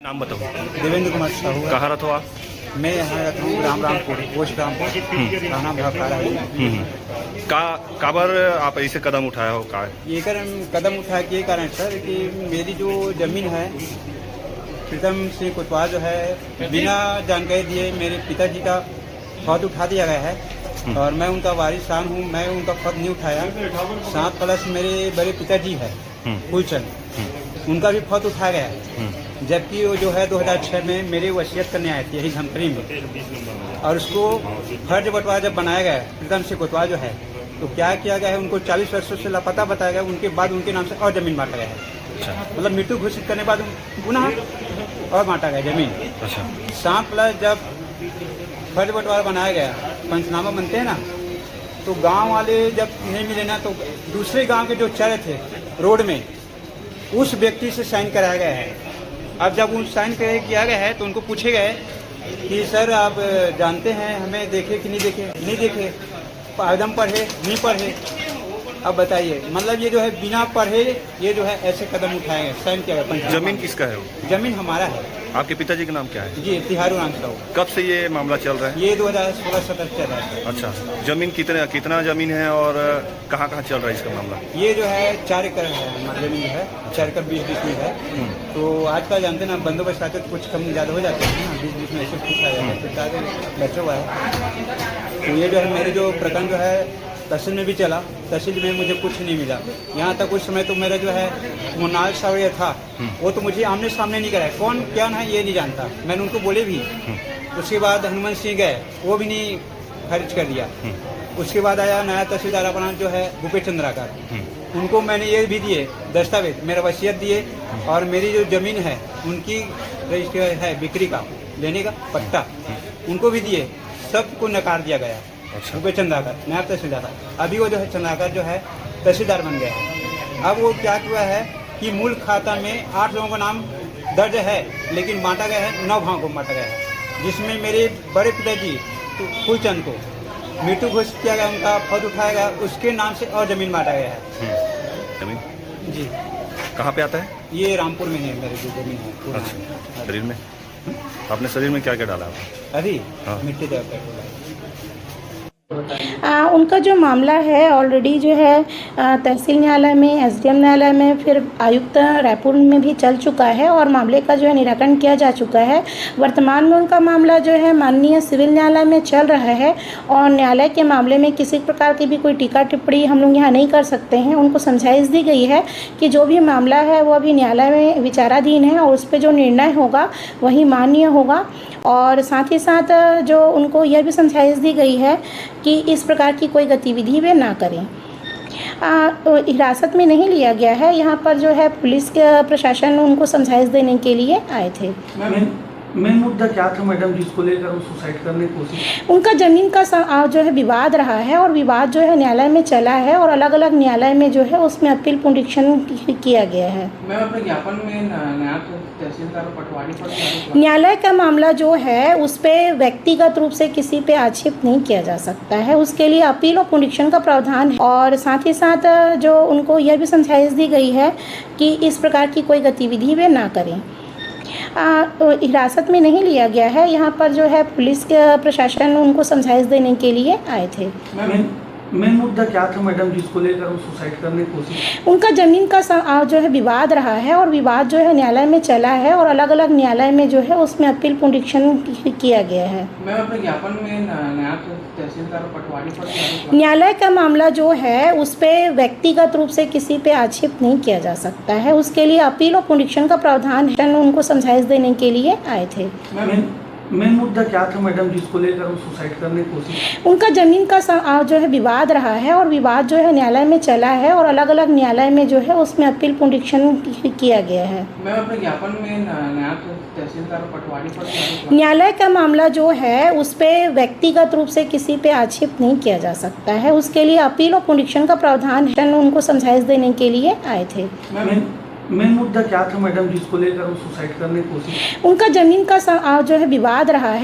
नाम बताओ। देवेंद्र कुमार साहू। कहाँ रहते हो आप? मैं यहाँ रहता हूँ रामपुर, पोस्ट रामपुर, थाना भड़कारा है। काबर आप ऐसे कदम उठाया हो? का ये कदम उठाया के कारण सर कि मेरी जो जमीन है प्रीतम सिंह कोतवाल जो है बिना जानकारी दिए मेरे पिताजी का फौज उठा दिया गया है और मैं उनका वारिसान हूँ। मैं उनका फौज नहीं उठाया। 7 प्लस मेरे बड़े पिताजी है फूलचंद, उनका भी फौज उठाया गया है। जबकि वो जो है 2006 में मेरे वसीयत करने आए थे यही धमतरी में, और उसको फर्ज बंटवारा जब बनाया गया प्रीतम सिंह कोतवाल जो है तो क्या किया गया है, उनको 40 वर्षों से लापता बताया गया। उनके बाद उनके नाम से और जमीन बांटा गया है। मतलब मृत्यु घोषित करने के बाद पुनः और बांटा गया जमीन। 7 प्लस जब फर्ज बंटवारा बनाया गया, पंचनामा बनते हैं ना, तो गांव वाले जब नहीं मिले ना तो दूसरे गांव के जो चढ़े थे रोड में उस व्यक्ति से साइन कराया गया है। अब जब उन साइन किया गया है तो उनको पूछे गए कि सर आप जानते हैं हमें देखे कि नहीं देखे? नहीं देखे। आवेदन पढ़े नहीं पढ़े। अब बताइए, मतलब ये जो है बिना पढ़े ये जो है ऐसे कदम उठाए गए, साइन किया गया। जमीन किसका है वो? जमीन हमारा है। आपके पिताजी का नाम क्या है? जी तिहारू राम साहू। कब से ये मामला चल रहा है? ये 2016-17 चल रहा है। अच्छा, जमीन कितना जमीन है और कहाँ कहाँ चल रहा है इसका मामला? ये जो है 4 एकड़ है हमारी जमीन जो है, 4 एकड़ 20 में है। तो आजकल जानते ना बंदोबस्त आते कुछ कम ज़्यादा हो जाते हैं ना, 20 में ऐसे पूछा जाता है तो ज़्यादा बचा हुआ है। तो ये जो है मेरे जो प्रकरण जो है तहसील में भी चला, तहसील में मुझे कुछ नहीं मिला। यहाँ तक उस समय तो मेरा जो है मुन्नाल सावरिया था, वो तो मुझे आमने सामने नहीं कराया, कौन क्या है ये नहीं जानता। मैंने उनको बोले भी। उसके बाद हनुमान सिंह गए, वो भी नहीं खारिज कर दिया। उसके बाद आया नया तहसीलदार अपना जो है भूपेश चंद्राकर, उनको मैंने ये भी दिए दस्तावेज, मेरा वसीयत दिए और मेरी जो जमीन है उनकी रजिस्टर है बिक्री का लेने का पट्टा, उनको भी दिए। सबको नकार दिया गया। अच्छा। भूपेश चंद्राकर नया तहसीलदार, अभी वो जो है चंद्राकर जो है तहसीलदार बन गया है। अब वो क्या हुआ है कि मूल खाता में 8 लोगों का नाम दर्ज है, लेकिन बांटा गया है 9 भागों को बांटा गया है, जिसमें मेरे बड़े पिताजी तो फूलचंद को मृत्यु घोषित किया गया, उनका फौज उठाया गया, उसके नाम से और जमीन बांटा गया है। जमीन जी कहाँ पे आता है? ये रामपुर में है मेरी जो जमीन है पूरा। अच्छा, शरीर में आपने शरीर में क्या क्या डाला? अभी हाँ। मिट्टी देवता उनका जो मामला है ऑलरेडी जो है तहसील न्यायालय में, एसडीएम न्यायालय में, फिर आयुक्त रायपुर में भी चल चुका है और मामले का जो है निराकरण किया जा चुका है। वर्तमान में उनका मामला जो है माननीय सिविल न्यायालय में चल रहा है और न्यायालय के मामले में किसी प्रकार की भी कोई टीका टिप्पणी हम लोग यहाँ नहीं कर सकते हैं। उनको समझाइश दी गई है कि जो भी मामला है वो अभी न्यायालय में विचाराधीन है और उस पर जो निर्णय होगा वही मान्य होगा। और साथ ही साथ जो उनको यह भी समझाइश दी गई है कि इस प्रकार की कोई गतिविधि वे ना करें। हिरासत में नहीं लिया गया है। यहाँ पर जो है पुलिस के प्रशासन उनको समझाइश देने के लिए आए थे। मेन मुद्दा क्या था मैडम जिसको लेकर वो सुसाइड करने की कोशिश? उनका ज़मीन का जो है विवाद रहा है और विवाद जो है न्यायालय में चला है और अलग अलग न्यायालय में जो है उसमें अपील पुनरीक्षण किया गया है। मैं अपने ज्ञापन में नया तहसीलदार पटवारी पर न्यायालय का मामला जो है उस पर व्यक्तिगत रूप से किसी पे आक्षेप नहीं किया जा सकता है, उसके लिए अपील और पुनरीक्षण का प्रावधान है। और साथ ही साथ जो उनको यह भी समझाइश दी गई है कि इस प्रकार की कोई गतिविधि वे ना करें। हिरासत में नहीं लिया गया है। यहाँ पर जो है पुलिस के प्रशासन उनको समझाइश देने के लिए आए थे। मेन मुद्दा क्या था मैडम जिसको लेकर वो सुसाइड करने की कोशिश? उनका ज़मीन का जो है विवाद रहा है और विवाद जो है न्यायालय में चला है और अलग अलग न्यायालय में जो है उसमें अपील पुनरीक्षण किया गया है। मैं अपने ज्ञापन में नया तहसीलदार पटवारी पर न्यायालय का मामला जो है उस पर व्यक्तिगत रूप से किसी पे आक्षेप नहीं किया जा सकता है, उसके लिए अपील और पुनरीक्षण का प्रावधान है। उनको समझाइश देने के लिए आए थे। मेन मुद्दा क्या था मैडम जिसको लेकर वो सुसाइड करने की कोशिश? उनका ज़मीन का जो है विवाद रहा है और विवाद जो है न्यायालय में चला है और अलग अलग न्यायालय में जो है उसमें अपील पुनरीक्षण किया गया है। मैं अपने ज्ञापन में नया तहसीलदार पटवारी पर न्यायालय का मामला जो है उस पर व्यक्तिगत रूप से किसी पे आक्षेप नहीं किया जा सकता है, उसके लिए अपील और पुनरीक्षण का प्रावधान है। उनको समझाइश देने के लिए आए थे। मेन मुद्दा क्या था मैडम जिसको लेकर वो सुसाइड करने की कोशिश? उनका ज़मीन का जो है विवाद रहा है।